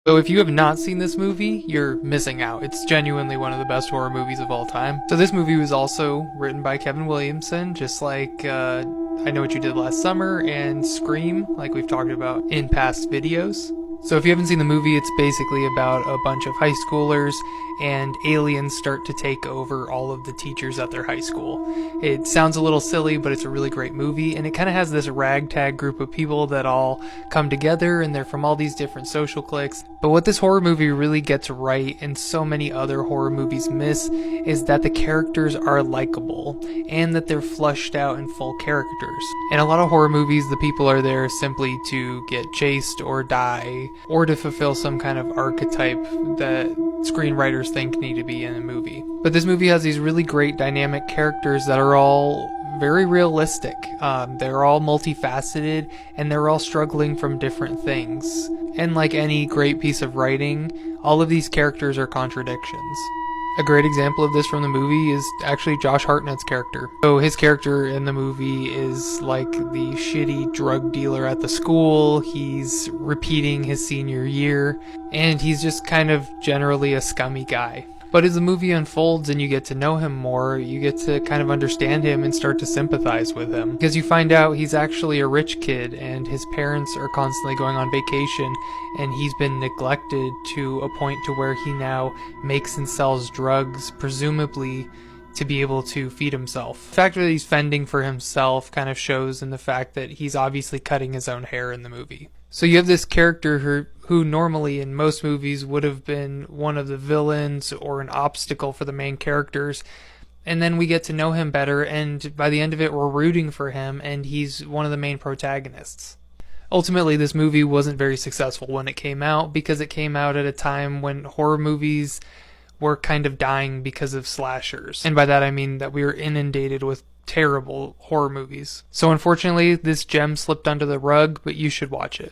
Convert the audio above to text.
So if you have not seen this movie, you're missing out. It's genuinely one of the best horror movies of all time. So this movie was also written by Kevin Williamson, just like I Know What You Did Last Summer and Scream, like we've talked about in past videos. So if you haven't seen the movie, it's basically about a bunch of high schoolers and aliens start to take over all of the teachers at their high school. It sounds a little silly, but it's a really great movie, and it kind of has this ragtag group of people that all come together, and they're from all these different social cliques. But what this horror movie really gets right, and so many other horror movies miss, is that the characters are likable, and that they're fleshed out and full characters. In a lot of horror movies, the people are there simply to get chased or die, or to fulfill some kind of archetype that screenwriters think need to be in a movie. But this movie has these really great dynamic characters that are all very realistic. They're all multifaceted, and they're all struggling from different things. And like any great piece of writing, all of these characters are contradictions. A great example of this from the movie is actually Josh Hartnett's character. So his character in the movie is like the shitty drug dealer at the school. He's repeating his senior year, and he's just kind of generally a scummy guy. But as the movie unfolds and you get to know him more, you get to kind of understand him and start to sympathize with him. Because you find out he's actually a rich kid and his parents are constantly going on vacation and he's been neglected to a point to where he now makes and sells drugs, presumably to be able to feed himself. The fact that he's fending for himself kind of shows in the fact that he's obviously cutting his own hair in the movie. So you have this character who normally in most movies would have been one of the villains or an obstacle for the main characters, and then we get to know him better, and by the end of it we're rooting for him, and he's one of the main protagonists. Ultimately, this movie wasn't very successful when it came out, because it came out at a time when horror movies were kind of dying because of slashers. And by that I mean that we were inundated with terrible horror movies. So unfortunately, this gem slipped under the rug, but you should watch it.